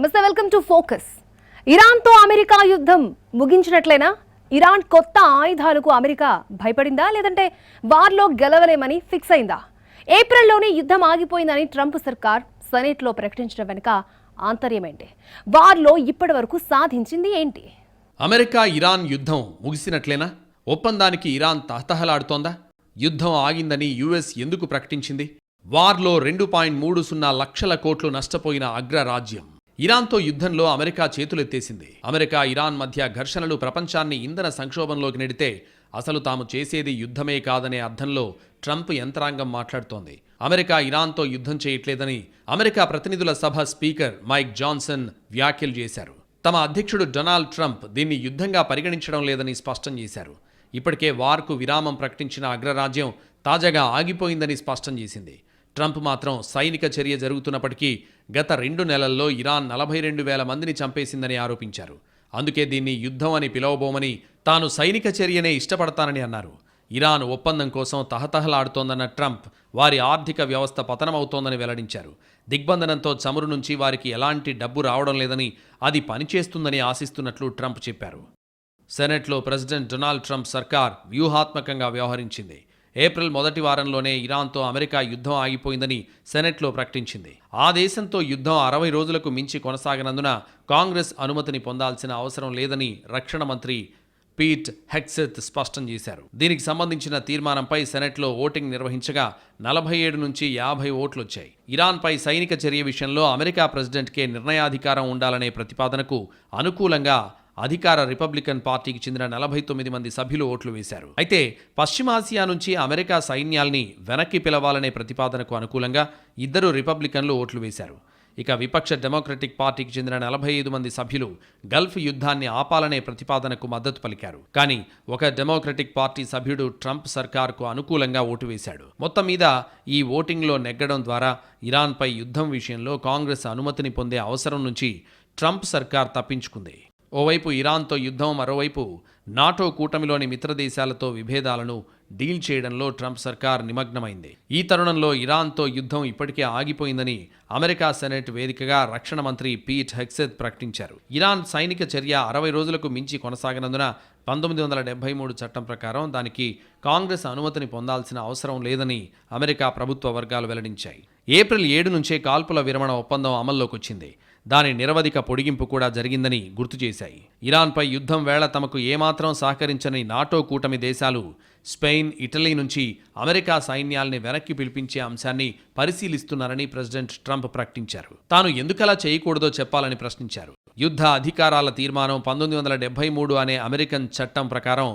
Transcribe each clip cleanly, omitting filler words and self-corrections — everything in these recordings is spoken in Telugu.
నమస్తే, వెల్కమ్ టు ఫోకస్. ఇరాన్తో అమెరికా యుద్ధం ముగించినట్లేనా? ఇరాన్ కొత్త ఆయుధాలకు అమెరికా భయపడిందా, లేదంటే వార్లో గెలవలేమని ఫిక్స్ అయిందా? ఏప్రిల్లోనే యుద్ధం ఆగిపోయిందని ట్రంప్ సర్కార్ సెనెట్లో ప్రకటించడం వెనుక ఆంతర్యమేంటి? వార్లో ఇప్పటి వరకు సాధించింది ఏంటి? అమెరికా ఇరాన్ యుద్ధం ముగిసినట్లేనా? ఒప్పందానికి ఇరాన్ తహతహలాడుతోందా? యుద్ధం ఆగిందని యుఎస్ ఎందుకు ప్రకటించింది? వార్లో 2.30 లక్షల కోట్లు నష్టపోయిన అగ్రరాజ్యం. ఇరాన్తో యుద్ధంలో అమెరికా చేతులెత్తేసింది. అమెరికా ఇరాన్ మధ్య ఘర్షణలు ప్రపంచాన్ని ఇంధన సంక్షోభంలోకి నెడితే అసలు తాము చేసేది యుద్ధమే కాదనే అర్థంలో ట్రంప్ యంత్రాంగం మాట్లాడుతోంది. అమెరికా ఇరాన్తో యుద్ధం చేయట్లేదని అమెరికా ప్రతినిధుల సభ స్పీకర్ మైక్ జాన్సన్ వ్యాఖ్యలు చేశారు. తమ అధ్యక్షుడు డొనాల్డ్ ట్రంప్ దీన్ని యుద్ధంగా పరిగణించడం లేదని స్పష్టం చేశారు. ఇప్పటికే వార్కు విరామం ప్రకటించిన అగ్రరాజ్యం తాజాగా ఆగిపోయిందని స్పష్టం చేసింది. ట్రంప్ మాత్రం సైనిక చర్య జరుగుతున్నప్పటికీ గత 2 నెలల్లో ఇరాన్ 42,000 మందిని చంపేసిందని ఆరోపించారు. అందుకే దీన్ని యుద్ధం అని పిలవబోమని, తాను సైనిక చర్యనే ఇష్టపడతానని అన్నారు. ఇరాన్ ఒప్పందం కోసం తహతహలాడుతోందన్న ట్రంప్ వారి ఆర్థిక వ్యవస్థ పతనమవుతోందని వెల్లడించారు. దిగ్బంధనంతో చమురు నుంచి వారికి ఎలాంటి డబ్బు రావడం లేదని, అది పనిచేస్తుందని ఆశిస్తున్నట్లు ట్రంప్ చెప్పారు. సెనెట్లో ప్రెసిడెంట్ డొనాల్డ్ ట్రంప్ సర్కార్ వ్యూహాత్మకంగా వ్యవహరించింది. ఏప్రిల్ మొదటి వారంలోనే ఇరాన్తో అమెరికా యుద్ధం ఆగిపోయిందని సెనెట్లో ప్రకటించింది. ఆ దేశంతో యుద్ధం 60 రోజులకు మించి కొనసాగనందున కాంగ్రెస్ అనుమతిని పొందాల్సిన అవసరం లేదని రక్షణ మంత్రి పీట్ హెగ్సెత్ స్పష్టం చేశారు. దీనికి సంబంధించిన తీర్మానంపై సెనెట్లో ఓటింగ్ నిర్వహించగా 47 నుంచి 50 ఓట్లొచ్చాయి. ఇరాన్పై సైనిక చర్య విషయంలో అమెరికా ప్రెసిడెంట్కే నిర్ణయాధికారం ఉండాలనే ప్రతిపాదనకు అనుకూలంగా అధికార రిపబ్లికన్ పార్టీకి చెందిన 49 మంది సభ్యులు ఓట్లు వేశారు. అయితే పశ్చిమాసియా నుంచి అమెరికా సైన్యాల్ని వెనక్కి పిలవాలనే ప్రతిపాదనకు అనుకూలంగా 2 రిపబ్లికన్లు ఓట్లు వేశారు. ఇక విపక్ష డెమోక్రటిక్ పార్టీకి చెందిన 45 మంది సభ్యులు గల్ఫ్ యుద్ధాన్ని ఆపాలనే ప్రతిపాదనకు మద్దతు పలికారు. కానీ ఒక డెమోక్రటిక్ పార్టీ సభ్యుడు ట్రంప్ సర్కార్కు అనుకూలంగా ఓటు వేశాడు. మొత్తం మీద ఈ ఓటింగ్లో నెగ్గడం ద్వారా ఇరాన్పై యుద్ధం విషయంలో కాంగ్రెస్ అనుమతిని పొందే అవసరం నుంచి ట్రంప్ సర్కార్ తప్పించుకుంది. ఓవైపు ఇరాన్తో యుద్ధం, మరోవైపు నాటో కూటమిలోని మిత్రదేశాలతో విభేదాలను డీల్ చేయడంలో ట్రంప్ సర్కార్ నిమగ్నమైంది. ఈ తరుణంలో ఇరాన్తో యుద్ధం ఇప్పటికే ఆగిపోయిందని అమెరికా సెనెట్ వేదికగా రక్షణ మంత్రి పీట్ హెగ్సెత్ ప్రకటించారు. ఇరాన్ సైనిక చర్య 60 రోజులకు మించి కొనసాగనందున 1973 చట్టం ప్రకారం దానికి కాంగ్రెస్ అనుమతిని పొందాల్సిన అవసరం లేదని అమెరికా ప్రభుత్వ వర్గాలు వెల్లడించాయి. ఏప్రిల్ 7 నుంచే కాల్పుల విరమణ ఒప్పందం అమల్లోకి వచ్చింది. దాని నిరవధిక పొడిగింపు కూడా జరిగిందని గుర్తు చేశాయి. ఇరాన్పై యుద్ధం వేళ తమకు ఏమాత్రం సహకరించని నాటో కూటమి దేశాలు స్పెయిన్, ఇటలీ నుంచి అమెరికా సైన్యాల్ని వెనక్కి పిలిపించే అంశాన్ని పరిశీలిస్తున్నారని ప్రెసిడెంట్ ట్రంప్ ప్రకటించారు. తాను ఎందుకలా చేయకూడదో చెప్పాలని ప్రశ్నించారు. యుద్ధ అధికారాల తీర్మానం 1973 అనే అమెరికన్ చట్టం ప్రకారం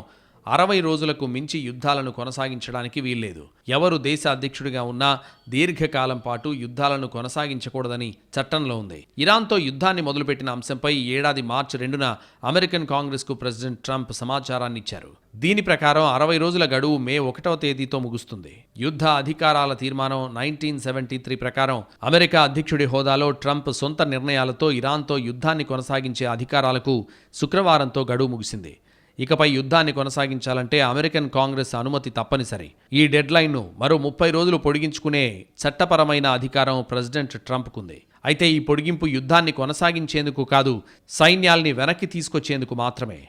60 రోజులకు మించి యుద్ధాలను కొనసాగించడానికి వీల్లేదు. ఎవరు దేశ అధ్యక్షుడిగా ఉన్నా దీర్ఘకాలం పాటు యుద్ధాలను కొనసాగించకూడదని చట్టంలో ఉంది. ఇరాన్తో యుద్ధాన్ని మొదలుపెట్టిన అంశంపై ఈ ఏడాది మార్చి 2న అమెరికన్ కాంగ్రెస్కు ప్రెసిడెంట్ ట్రంప్ సమాచారాన్ని ఇచ్చారు. దీని ప్రకారం 60 రోజుల గడువు మే 1వ తేదీతో ముగుస్తుంది. యుద్ధ అధికారాల తీర్మానం 1973 ప్రకారం అమెరికా అధ్యక్షుడి హోదాలో ట్రంప్ సొంత నిర్ణయాలతో ఇరాన్తో యుద్ధాన్ని కొనసాగించే అధికారాలకు శుక్రవారంతో గడువు ముగిసింది. ఇకపై యుద్ధాన్ని కొనసాగించాలంటే అమెరికన్ కాంగ్రెస్ అనుమతి తప్పనిసరి. ఈ డెడ్లైన్ను మరో 30 రోజులు పొడిగించుకునే చట్టపరమైన అధికారం ప్రెసిడెంట్ ట్రంప్కుంది. అయితే ఈ పొడిగింపు యుద్ధాన్ని కొనసాగించేందుకు కాదు, సైన్యాల్ని వెనక్కి తీసుకొచ్చేందుకు మాత్రమే.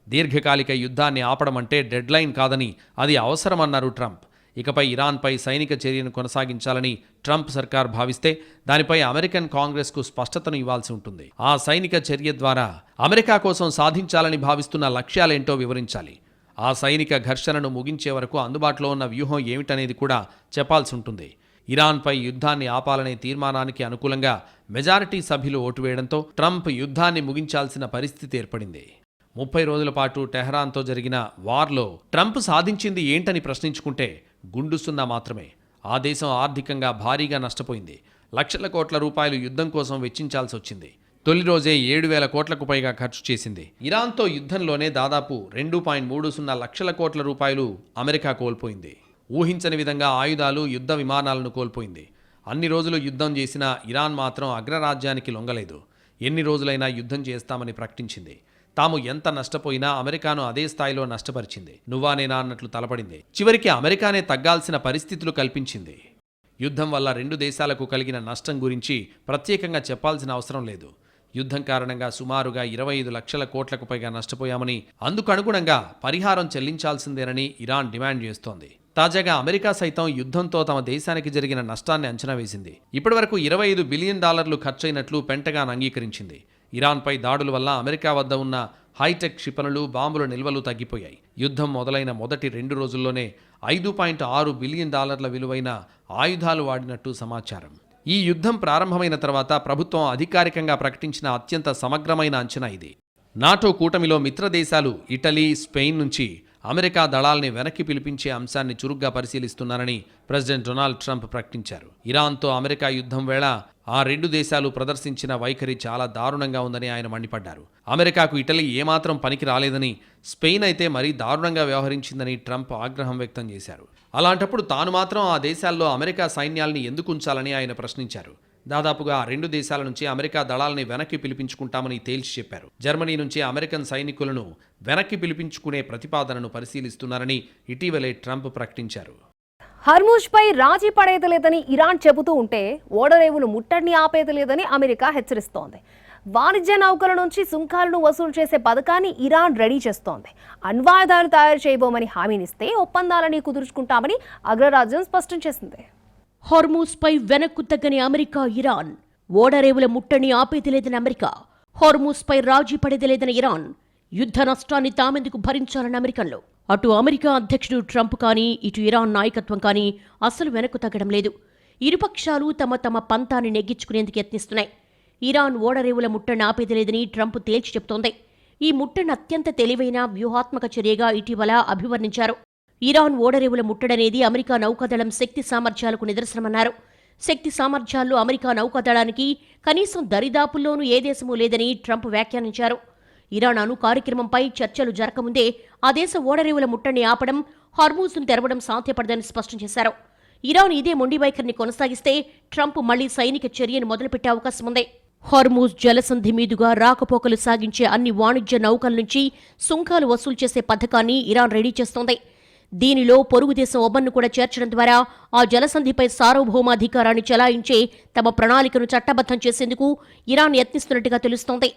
దీర్ఘకాలిక యుద్ధాన్ని ఆపడమంటే డెడ్లైన్ కాదని, అది అవసరమన్నారు ట్రంప్. ఇకపై ఇరాన్పై సైనిక చర్యను కొనసాగించాలని ట్రంప్ సర్కార్ భావిస్తే దానిపై అమెరికన్ కాంగ్రెస్కు స్పష్టతను ఇవ్వాల్సి ఉంటుంది. ఆ సైనిక చర్య ద్వారా అమెరికా కోసం సాధించాలని భావిస్తున్న లక్ష్యాలేంటో వివరించాలి. ఆ సైనిక ఘర్షణను ముగించే వరకు అందుబాటులో ఉన్న వ్యూహం ఏమిటనేది కూడా చెప్పాల్సి ఉంటుంది. ఇరాన్పై యుద్ధాన్ని ఆపాలనే తీర్మానానికి అనుకూలంగా మెజారిటీ సభ్యులు ఓటు వేయడంతో ట్రంప్ యుద్ధాన్ని ముగించాల్సిన పరిస్థితి ఏర్పడింది. 30 రోజుల పాటు టెహరాన్తో జరిగిన వార్లో ట్రంప్ సాధించింది ఏంటని ప్రశ్నించుకుంటే గుండు సున్నా మాత్రమే. ఆ దేశం ఆర్థికంగా భారీగా నష్టపోయింది. లక్షల కోట్ల రూపాయలు యుద్ధం కోసం వెచ్చించాల్సి వచ్చింది. తొలి రోజే 7,000 కోట్లకు పైగా ఖర్చు చేసింది. ఇరాన్తో యుద్ధంలోనే దాదాపు 2.30 లక్షల కోట్ల రూపాయలు అమెరికా కోల్పోయింది. ఊహించని విధంగా ఆయుధాలు, యుద్ధ విమానాలను కోల్పోయింది. అన్ని రోజులు యుద్ధం చేసిన ఇరాన్ మాత్రం అగ్రరాజ్యానికి లొంగలేదు. ఎన్ని రోజులైనా యుద్ధం చేస్తామని ప్రకటించింది. తాము ఎంత నష్టపోయినా అమెరికాను అదే స్థాయిలో నష్టపరిచింది. నువ్వా నేనా అన్నట్లు తలపడింది. చివరికి అమెరికానే తగ్గాల్సిన పరిస్థితులు కల్పించింది. యుద్ధం వల్ల 2 దేశాలకు కలిగిన నష్టం గురించి ప్రత్యేకంగా చెప్పాల్సిన అవసరం లేదు. యుద్ధం కారణంగా సుమారుగా 25 లక్షల కోట్లకు పైగా నష్టపోయామని, అందుకు అనుగుణంగా పరిహారం చెల్లించాల్సిందేనని ఇరాన్ డిమాండ్ చేస్తోంది. తాజాగా అమెరికా సైతం యుద్ధంతో తమ దేశానికి జరిగిన నష్టాన్ని అంచనా వేసింది. ఇప్పటివరకు $25 బిలియన్ ఖర్చయినట్లు పెంటగాన్ అంగీకరించింది. ఇరాన్పై దాడుల వల్ల అమెరికా వద్ద ఉన్న హైటెక్ క్షిపణులు, బాంబుల నిల్వలు తగ్గిపోయాయి. యుద్ధం మొదలైన మొదటి 2 రోజుల్లోనే $5.6 బిలియన్ విలువైన ఆయుధాలు వాడినట్టు సమాచారం. ఈ యుద్ధం ప్రారంభమైన తర్వాత ప్రభుత్వం అధికారికంగా ప్రకటించిన అత్యంత సమగ్రమైన అంచనా ఇది. నాటో కూటమిలో మిత్ర దేశాలు ఇటలీ, స్పెయిన్ నుంచి అమెరికా దళాల్ని వెనక్కి పిలిపించే అంశాన్ని చురుగ్గా పరిశీలిస్తున్నారని ప్రెసిడెంట్ డొనాల్డ్ ట్రంప్ ప్రకటించారు. ఇరాన్తో అమెరికా యుద్ధం వేళ ఆ 2 దేశాలు ప్రదర్శించిన వైఖరి చాలా దారుణంగా ఉందని ఆయన మండిపడ్డారు. అమెరికాకు ఇటలీ ఏమాత్రం పనికి రాలేదని, స్పెయిన్ అయితే మరీ దారుణంగా వ్యవహరించిందని ట్రంప్ ఆగ్రహం వ్యక్తం చేశారు. అలాంటప్పుడు తాను మాత్రం ఆ దేశాల్లో అమెరికా సైన్యాల్ని ఎందుకు ఉంచాలని ఆయన ప్రశ్నించారు. దాదాపుగా ఆ 2 దేశాల నుంచి అమెరికా దళాల్ని వెనక్కి పిలిపించుకుంటామని తేల్చి చెప్పారు. జర్మనీ నుంచి అమెరికన్ సైనికులను వెనక్కి పిలిపించుకునే ప్రతిపాదనను పరిశీలిస్తున్నారని ఇటీవలే ట్రంప్ ప్రకటించారు. హర్మూజ్పై రాజీ పడేదలేదని ఇరాన్ చెబుతూ ఉంటే ఓడరేవులు ముట్టడిని ఆపేదలేదని అమెరికా హెచ్చరిస్తోంది. వాణిజ్య నౌకల నుంచి సుంకాలను వసూలు చేసే పథకాన్ని ఇరాన్ రెడీ చేస్తోంది. అణ్వాయుధాలు తయారు చేయబోమని హామీనిస్తే ఒప్పందాలని కుదుర్చుకుంటామని అగ్రరాజ్యం స్పష్టం చేసింది. హార్మూజ్పై వెనక్కు తగ్గని అమెరికా, ఇరాన్. ఓడరేవుల ముట్టడిని ఆపేదిలేదని అమెరికా. హార్మూజ్పై రాజీ పడేదిలేదని ఇరాన్. యుద్ధ నష్టాన్ని తామెందుకు భరించాలని అమెరికన్లు. అటు అమెరికా అధ్యక్షుడు ట్రంప్ కానీ, ఇటు ఇరాన్ నాయకత్వం కానీ అసలు వెనక్కు తగ్గడం లేదు. ఇరుపక్షాలు తమ తమ పంతాన్ని నెగ్గించుకునేందుకు యత్నిస్తున్నాయి. ఇరాన్ ఓడరేవుల ముట్టడిని ఆపేదిలేదని ట్రంప్ తేల్చి చెప్తోంది. ఈ ముట్టడిని అత్యంత తెలివైన వ్యూహాత్మక చర్యగా ఇటీవల అభివర్ణించారు. ఇరాన్ ఓడరేవుల ముట్టడనేది అమెరికా నౌకాదళం శక్తి సామర్థ్యాలకు నిదర్శనమన్నారు. శక్తి సామర్థ్యాల్లో అమెరికా నౌకాదళానికి కనీసం దరిదాపుల్లోనూ ఏ దేశమూ లేదని ట్రంప్ వ్యాఖ్యానించారు. ఇరాన్ అణు కార్యక్రమంపై చర్చలు జరగముందే ఆ దేశ ఓడరేవుల ముట్టడిని ఆపడం, హార్మూజ్ను తెరవడం సాధ్యపడదని స్పష్టం చేశారు. ఇరాన్ ఇదే మొండి వైఖరిని కొనసాగిస్తే ట్రంప్ మళ్లీ సైనిక చర్యను మొదలుపెట్టే అవకాశం ఉంది. హార్మూజ్ జలసంధి మీదుగా రాకపోకలు సాగించే అన్ని వాణిజ్య నౌకల నుంచి సుంకాలు వసూలు చేసే పథకాన్ని ఇరాన్ రెడీ చేస్తోంది. దీనిలో పొరుగు దేశం ఒమన్ను కూడా చేర్చడం ద్వారా ఆ జలసంధిపై సార్వభౌమాధికారాన్ని చెలాయించే తమ ప్రణాళికను చట్టబద్ధం చేసేందుకు ఇరాన్ యత్నిస్తున్నట్టుగా తెలుస్తోంది.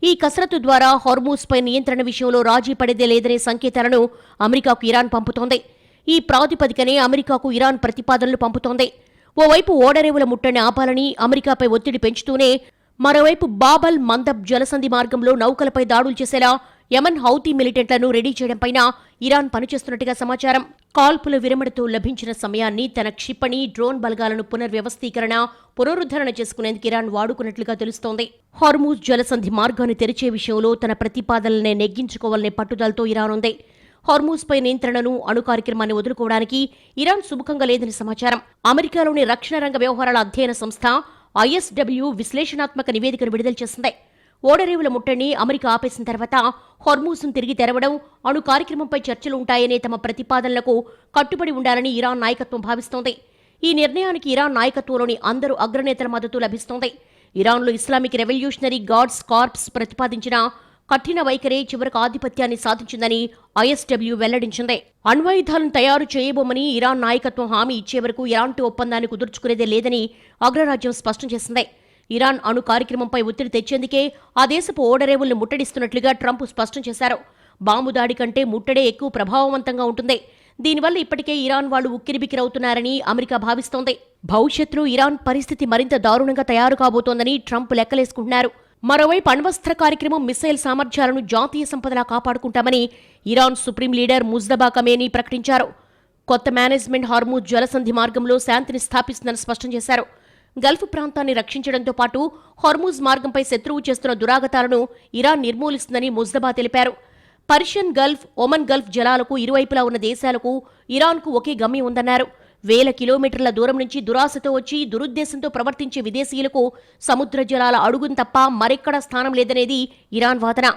ఈ కసరత్తు ద్వారా హార్మూజ్పై నియంత్రణ విషయంలో రాజీ పడేదే లేదనే సంకేతాలను అమెరికాకు ఇరాన్ పంపుతోంది. ఈ ప్రాతిపదికనే అమెరికాకు ఇరాన్ ప్రతిపాదనలు పంపుతోంది. ఓవైపు ఓడరేవుల ముట్టడిని ఆపాలని అమెరికాపై ఒత్తిడి పెంచుతూనే మరోవైపు బాబల్ మందబ్ జలసంధి మార్గంలో నౌకలపై దాడులు చేసేలా యమన్ హౌతీ మిలిటెంట్లను రెడీ చేయడంపైన ఇరాన్ పనిచేస్తున్నట్టుగా సమాచారం. కాల్పుల విరమణతో లభించిన సమయాన్ని తన క్షిపణి, డ్రోన్ బలగాలను పునరుద్ధరణ చేసుకునేందుకు ఇరాన్ వాడుకున్నట్లుగా తెలుస్తోంది. హార్మూజ్ జలసంధి మార్గాన్ని తెరిచే విషయంలో తన ప్రతిపాదనలనే నెగ్గించుకోవాలనే పట్టుదలతో ఇరాన్ ఉంది. హార్మూజ్పై నియంత్రణను, అణు కార్యక్రమాన్ని వదులుకోవడానికి ఇరాన్ సుముఖంగా లేదని సమాచారం. అమెరికాలోని రక్షణ రంగ వ్యవహారాల అధ్యయన సంస్థ ISW విశ్లేషణాత్మక నివేదికను విడుదల చేసింది. ఓడరేవుల ముట్టడిని అమెరికా ఆపేసిన తర్వాత హార్మూజ్ను తిరిగి తెరవడం, అణు కార్యక్రమంపై చర్చలు ఉంటాయనే తమ ప్రతిపాదనలకు కట్టుబడి ఉండాలని ఇరాన్ నాయకత్వం భావిస్తోంది. ఈ నిర్ణయానికి ఇరాన్ నాయకత్వంలోని అందరూ అగ్రనేతల మద్దతు లభిస్తోంది. ఇరాన్లో ఇస్లామిక్ రెవల్యూషనరీ గార్డ్స్ కార్ప్స్ ప్రతిపాదించిన కఠిన వైఖరే చివరకు ఆధిపత్యాన్ని సాధించిందని ISW వెల్లడించింది. అణ్వాయుధాలను తయారు చేయబోమని ఇరాన్ నాయకత్వం హామీ ఇచ్చే వరకు ఎలాంటి ఒప్పందాన్ని కుదుర్చుకునేదే లేదని అగ్రరాజ్యం స్పష్టం చేసింది. ఇరాన్ అణు కార్యక్రమంపై ఒత్తిడి తెచ్చేందుకే ఆ దేశపు ఓడరేవులను ముట్టడిస్తున్నట్లుగా ట్రంప్ స్పష్టం చేశారు. బాంబు దాడి కంటే ముట్టడే ఎక్కువ ప్రభావవంతంగా ఉంటుంది. దీనివల్ల ఇప్పటికే ఇరాన్ వాళ్లు ఉక్కిరిబిక్కిరవుతున్నారని అమెరికా భావిస్తోంది. భవిష్యత్తులో ఇరాన్ పరిస్థితి మరింత దారుణంగా తయారు కాబోతోందని ట్రంప్ లెక్కలేసుకుంటున్నారు. మరోవైపు అణ్వస్త్ర కార్యక్రమం, మిస్సైల్ సామర్థ్యాలను జాతీయ సంపదలా కాపాడుకుంటామని ఇరాన్ సుప్రీం లీడర్ ముజ్తబా ఖమేనీ ప్రకటించారు. కొత్త మేనేజ్మెంట్ హార్మూజ్ జలసంధి మార్గంలో శాంతిని స్థాపిస్తుందని స్పష్టం చేశారు. గల్ఫ్ ప్రాంతాన్ని రక్షించడంతో పాటు హార్మూజ్ మార్గంపై శత్రువు చేస్తున్న దురాగతాలను ఇరాన్ నిర్మూలిస్తుందని ముజ్తబా తెలిపారు. పర్షియన్ గల్ఫ్, ఒమన్ గల్ఫ్ జలాలకు ఇరువైపులా ఉన్న దేశాలకు ఇరాన్కు ఒకే గమ్యం ఉందన్నారు. వేల కిలోమీటర్ల దూరం నుంచి దురాశతో వచ్చి దురుద్దేశంతో ప్రవర్తించే విదేశీయులకు సముద్ర జలాల అడుగును తప్ప మరెక్కడా స్థానం లేదనేది ఇరాన్ వాదన.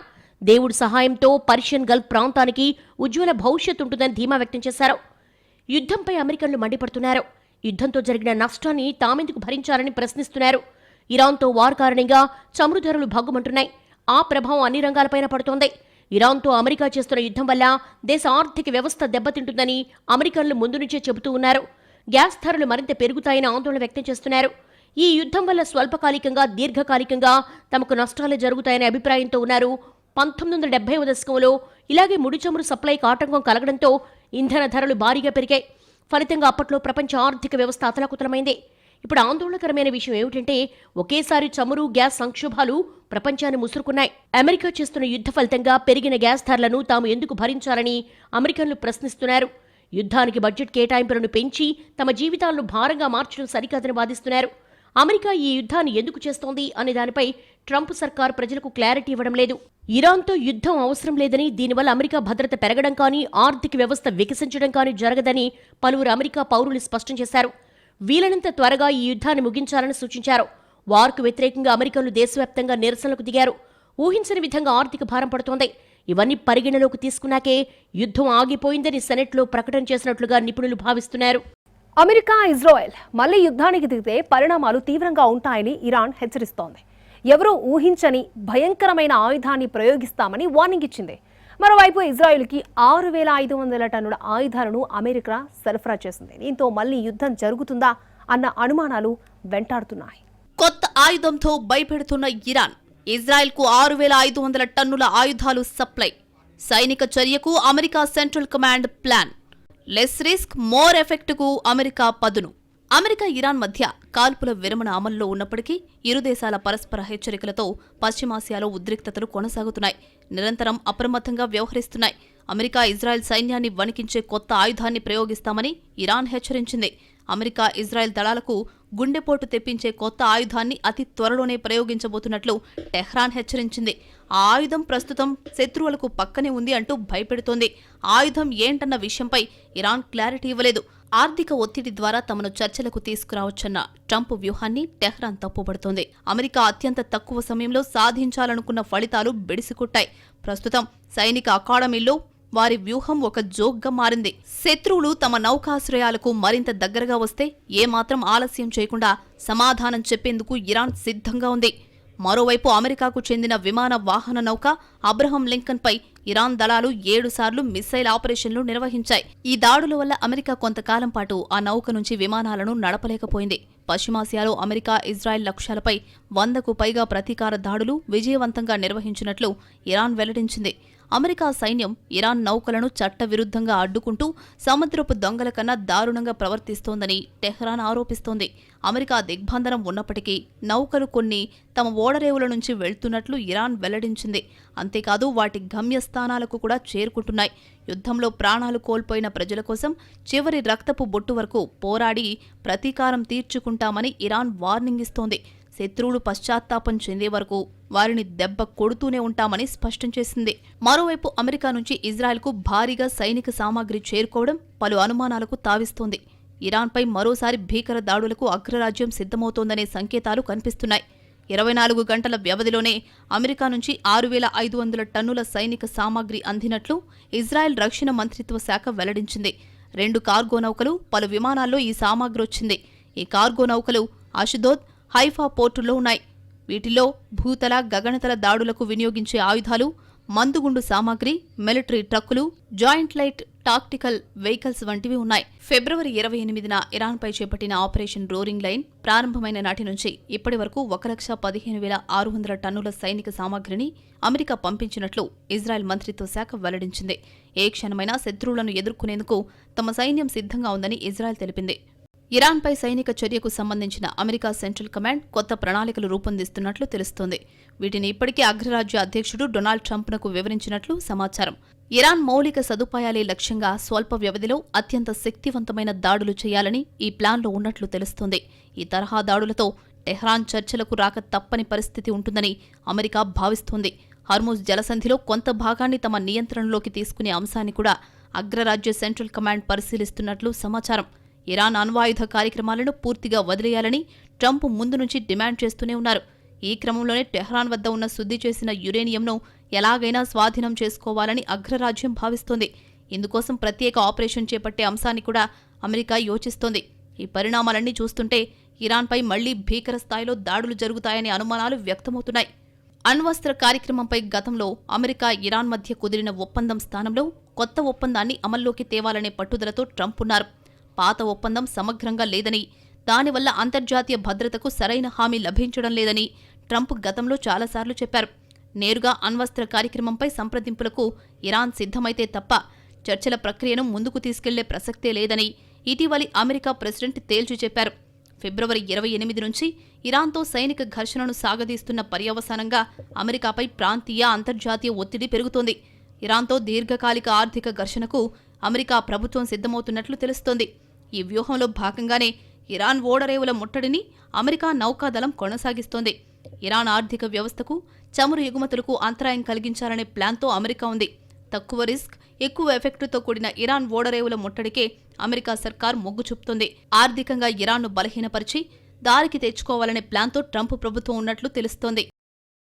దేవుడి సహాయంతో పర్షియన్ గల్ఫ్ ప్రాంతానికి ఉజ్వల భవిష్యత్తు ఉంటుందని ధీమా వ్యక్తం చేశారు. యుద్ధంపై అమెరికన్లు మండిపడుతున్నారు. యుద్ధంతో జరిగిన నష్టాన్ని తామెందుకు భరించాలని ప్రశ్నిస్తున్నారు. ఇరాన్తో వార్ కారణంగా చమురు ధరలు భగ్గుమంటున్నాయి. ఆ ప్రభావం అన్ని రంగాలపైన పడుతోంది. ఇరాన్తో అమెరికా చేస్తున్న యుద్ధం వల్ల దేశ ఆర్థిక వ్యవస్థ దెబ్బతింటుందని అమెరికన్లు ముందు నుంచే చెబుతూ ఉన్నారు. గ్యాస్ ధరలు మరింత పెరుగుతాయని ఆందోళన వ్యక్తం చేస్తున్నారు. ఈ యుద్ధం వల్ల స్వల్పకాలికంగా దీర్ఘకాలికంగా తమకు నష్టాలే జరుగుతాయనే అభిప్రాయంతో ఉన్నారు. 1970వ దశకంలో ఇలాగే ముడి చమురు సప్లైకి ఆటంకం కలగడంతో ఇంధన ధరలు భారీగా పెరిగాయి. ఫలితంగా అప్పట్లో ప్రపంచ ఆర్థిక వ్యవస్థ అతలాకుతలమైంది. ఇప్పుడు ఆందోళనకరమైన విషయం ఏమిటంటే ఒకేసారి చమురు గ్యాస్ సంక్షోభాలు ప్రపంచాన్ని ముసురుకున్నాయి. అమెరికా చేస్తున్న యుద్ధ ఫలితంగా పెరిగిన గ్యాస్ ధరలను తాము ఎందుకు భరించాలని అమెరికన్లు ప్రశ్నిస్తున్నారు. యుద్ధానికి బడ్జెట్ కేటాయింపులను పెంచి తమ జీవితాలను భారంగా మార్చడం సరికాదని వాదిస్తున్నారు. అమెరికా ఈ యుద్ధాన్ని ఎందుకు చేస్తోంది అనే దానిపై ట్రంప్ సర్కార్ ప్రజలకు క్లారిటీ ఇవ్వడం లేదు. ఇరాన్తో యుద్ధం అవసరం లేదని, దీనివల్ల అమెరికా భద్రత పెరగడం కానీ ఆర్థిక వ్యవస్థ వికసించడం కానీ జరగదని పలువురు అమెరికా పౌరులు స్పష్టం చేశారు. వీలైనంత త్వరగా ఈ యుద్ధాన్ని ముగించాలని సూచించారు. వార్కు వ్యతిరేకంగా అమెరికన్లు దేశవ్యాప్తంగా నిరసనలకు దిగారు. ఊహించని విధంగా ఆర్థిక భారం పడుతోంది. ఇవన్నీ పరిగణలోకి తీసుకున్నాకే యుద్ధం ఆగిపోయిందని సెనెట్లో ప్రకటన చేసినట్లుగా నిపుణులు భావిస్తున్నారు. అమెరికా, ఇజ్రాయెల్ మళ్లీ యుద్ధానికి దిగితే పరిణామాలు తీవ్రంగా ఉంటాయని ఇరాన్ హెచ్చరిస్తోంది. ఎవరూ ఊహించని భయంకరమైన ఆయుధాన్ని ప్రయోగిస్తామని వార్నింగ్ ఇచ్చింది. మరోవైపు ఇజ్రాయెల్కి 6,500 టన్నుల ఆయుధాలను అమెరికా సరఫరా చేసింది. దీంతో మళ్లీ యుద్ధం జరుగుతుందా అన్న అనుమానాలు వెంటాడుతున్నాయి. కొత్త ఆయుధంతో భయపెడుతున్న ఇరాన్ ఇజ్రాయెల్కు 6,500 టన్నుల ఆయుధాలు సప్లై. సైనిక చర్యకు America central command plan. Less risk more ఎఫెక్ట్కు అమెరికా పదును. అమెరికా ఇరాన్ మధ్య కాల్పుల విరమణ అమల్లో ఉన్నప్పటికీ ఇరు దేశాల పరస్పర హెచ్చరికలతో పశ్చిమాసియాలో ఉద్రిక్తతలు కొనసాగుతున్నాయి. నిరంతరం అప్రమత్తంగా వ్యవహరిస్తున్నాయి. అమెరికా ఇజ్రాయెల్ సైన్యాన్ని వణికించే కొత్త ఆయుధాన్ని ప్రయోగిస్తామని ఇరాన్ హెచ్చరించింది. అమెరికా ఇజ్రాయెల్ దళాలకు గుండెపోటు తెప్పించే కొత్త ఆయుధాన్ని అతి త్వరలోనే ప్రయోగించబోతున్నట్లు టెహ్రాన్ హెచ్చరించింది. ఆ ఆయుధం ప్రస్తుతం శత్రువులకు పక్కనే ఉంది అంటూ భయపెడుతోంది. ఆయుధం ఏంటన్న విషయంపై ఇరాన్ క్లారిటీ ఇవ్వలేదు. ఆర్థిక ఒత్తిడి ద్వారా తమను చర్చలకు తీసుకురావచ్చన్న ట్రంప్ వ్యూహాన్ని టెహ్రాన్ తప్పుపడుతోంది. అమెరికా అత్యంత తక్కువ సమయంలో సాధించాలనుకున్న ఫలితాలు బెడిసికొట్టాయి. ప్రస్తుతం సైనిక అకాడమీల్లో వారి వ్యూహం ఒక జోక్గా మారింది. శత్రువులు తమ నౌకాశ్రయాలకు మరింత దగ్గరగా వస్తే ఏమాత్రం ఆలస్యం చేయకుండా సమాధానం చెప్పేందుకు ఇరాన్ సిద్ధంగా ఉంది. మరోవైపు అమెరికాకు చెందిన విమాన వాహన నౌక అబ్రహం లింకన్ పై ఇరాన్ దళాలు 7 సార్లు మిస్సైల్ ఆపరేషన్లు నిర్వహించాయి. ఈ దాడుల వల్ల అమెరికా కొంతకాలం పాటు ఆ నౌక నుంచి విమానాలను నడపలేకపోయింది. పశ్చిమాసియాలో అమెరికా ఇజ్రాయెల్ లక్ష్యాలపై 100కు పైగా ప్రతీకార దాడులు విజయవంతంగా నిర్వహించినట్లు ఇరాన్ వెల్లడించింది. అమెరికా సైన్యం ఇరాన్ నౌకలను చట్టవిరుద్ధంగా అడ్డుకుంటూ సముద్రపు దొంగల కన్నా దారుణంగా ప్రవర్తిస్తోందని టెహ్రాన్ ఆరోపిస్తోంది. అమెరికా దిగ్బంధనం ఉన్నప్పటికీ నౌకలు కొన్ని తమ ఓడరేవుల నుంచి వెళ్తున్నట్లు ఇరాన్ వెల్లడించింది. అంతేకాదు వాటి గమ్యస్థానాలకు కూడా చేరుకుంటున్నాయి. యుద్ధంలో ప్రాణాలు కోల్పోయిన ప్రజల కోసం చివరి రక్తపు బొట్టు వరకు పోరాడి ప్రతీకారం తీర్చుకుంటామని ఇరాన్ వార్నింగ్ ఇస్తోంది. శత్రువులు పశ్చాత్తాపం చెందే వరకు వారిని దెబ్బ కొడుతూనే ఉంటామని స్పష్టం చేసింది. మరోవైపు అమెరికా నుంచి ఇజ్రాయెల్కు భారీగా సైనిక సామాగ్రి చేరుకోవడం పలు అనుమానాలకు తావిస్తోంది. ఇరాన్పై మరోసారి భీకర దాడులకు అగ్రరాజ్యం సిద్ధమవుతోందనే సంకేతాలు కనిపిస్తున్నాయి. 24 గంటల వ్యవధిలోనే అమెరికా నుంచి 6,500 టన్నుల సైనిక సామాగ్రి అందినట్లు ఇజ్రాయెల్ రక్షణ మంత్రిత్వ శాఖ వెల్లడించింది. 2 కార్గో నౌకలు, పలు విమానాల్లో ఈ సామాగ్రి వచ్చింది. ఈ కార్గో నౌకలు అష్దోద్, హైఫా పోర్టుల్లో ఉన్నాయి. వీటిలో భూతల, గగనతల దాడులకు వినియోగించే ఆయుధాలు, మందుగుండు సామాగ్రి, మిలిటరీ ట్రక్కులు, జాయింట్ లైట్ టాక్టికల్ వెహికల్స్ వంటివి ఉన్నాయి. ఫిబ్రవరి 28న ఇరాన్పై చేపట్టిన ఆపరేషన్ రోరింగ్ లైన్ ప్రారంభమైన నాటి నుంచి ఇప్పటి వరకు 1,15,600 టన్నుల సైనిక సామాగ్రిని అమెరికా పంపించినట్లు ఇజ్రాయెల్ మంత్రిత్వ శాఖ వెల్లడించింది. ఏ క్షణమైనా శత్రువులను ఎదుర్కొనేందుకు తమ సైన్యం సిద్ధంగా ఉందని ఇజ్రాయెల్ తెలిపింది. ఇరాన్పై సైనిక చర్యకు సంబంధించిన అమెరికా సెంట్రల్ కమాండ్ కొత్త ప్రణాళికలు రూపొందిస్తున్నట్లు తెలుస్తోంది. వీటిని ఇప్పటికే అగ్రరాజ్య అధ్యక్షుడు డొనాల్డ్ ట్రంప్నకు వివరించినట్లు సమాచారం. ఇరాన్ మౌలిక సదుపాయాలే లక్ష్యంగా స్వల్ప వ్యవధిలో అత్యంత శక్తివంతమైన దాడులు చేయాలని ఈ ప్లాన్లో ఉన్నట్లు తెలుస్తోంది. ఈ తరహా దాడులతో టెహ్రాన్ చర్చలకు రాక తప్పని పరిస్థితి ఉంటుందని అమెరికా భావిస్తోంది. హార్ముజ్ జలసంధిలో కొంత భాగాన్ని తమ నియంత్రణలోకి తీసుకునే అంశాన్ని కూడా అగ్రరాజ్య సెంట్రల్ కమాండ్ పరిశీలిస్తున్నట్లు సమాచారం. ఇరాన్ అణ్వాయుధ కార్యక్రమాలను పూర్తిగా వదిలేయాలని ట్రంప్ ముందు నుంచి డిమాండ్ చేస్తూనే ఉన్నారు. ఈ క్రమంలోనే టెహ్రాన్ వద్ద ఉన్న శుద్ధి చేసిన యురేనియంను ఎలాగైనా స్వాధీనం చేసుకోవాలని అగ్రరాజ్యం భావిస్తోంది. ఇందుకోసం ప్రత్యేక ఆపరేషన్ చేపట్టే అంశాన్ని కూడా అమెరికా యోచిస్తోంది. ఈ పరిణామాలన్నీ చూస్తుంటే ఇరాన్పై మళ్లీ భీకర స్థాయిలో దాడులు జరుగుతాయనే అనుమానాలు వ్యక్తమవుతున్నాయి. అణ్వస్త్ర కార్యక్రమంపై గతంలో అమెరికా, ఇరాన్ మధ్య కుదిరిన ఒప్పందం స్థానంలో కొత్త ఒప్పందాన్ని అమల్లోకి తేవాలనే పట్టుదలతో ట్రంప్ ఉన్నారు. పాత ఒప్పందం సమగ్రంగా లేదని, దానివల్ల అంతర్జాతీయ భద్రతకు సరైన హామీ లభించడం లేదని ట్రంప్ గతంలో చాలాసార్లు చెప్పారు. నేరుగా అణ్వస్త్ర కార్యక్రమంపై సంప్రదింపులకు ఇరాన్ సిద్ధమైతే తప్ప చర్చల ప్రక్రియను ముందుకు తీసుకెళ్లే ప్రసక్తే లేదని ఇటీవలి అమెరికా ప్రెసిడెంట్ తేల్చి చెప్పారు. ఫిబ్రవరి 28 నుంచి ఇరాన్తో సైనిక ఘర్షణను సాగదీస్తున్న పర్యవసానంగా అమెరికాపై ప్రాంతీయ, అంతర్జాతీయ ఒత్తిడి పెరుగుతోంది. ఇరాన్తో దీర్ఘకాలిక ఆర్థిక ఘర్షణకు అమెరికా ప్రభుత్వం సిద్ధమవుతున్నట్లు తెలుస్తోంది. ఈ వ్యూహంలో భాగంగానే ఇరాన్ ఓడరేవుల ముట్టడిని అమెరికా నౌకాదళం కొనసాగిస్తోంది. ఇరాన్ ఆర్థిక వ్యవస్థకు, చమురు ఎగుమతులకు అంతరాయం కలిగించాలనే ప్లాన్తో అమెరికా ఉంది. తక్కువ రిస్క్, ఎక్కువ ఎఫెక్టుతో కూడిన ఇరాన్ ఓడరేవుల ముట్టడికే అమెరికా సర్కార్ మొగ్గు చూపుతోంది. ఆర్థికంగా ఇరాన్ను బలహీనపరిచి దారికి తెచ్చుకోవాలనే ప్లాన్తో ట్రంప్ ప్రభుత్వం ఉన్నట్లు తెలుస్తోంది.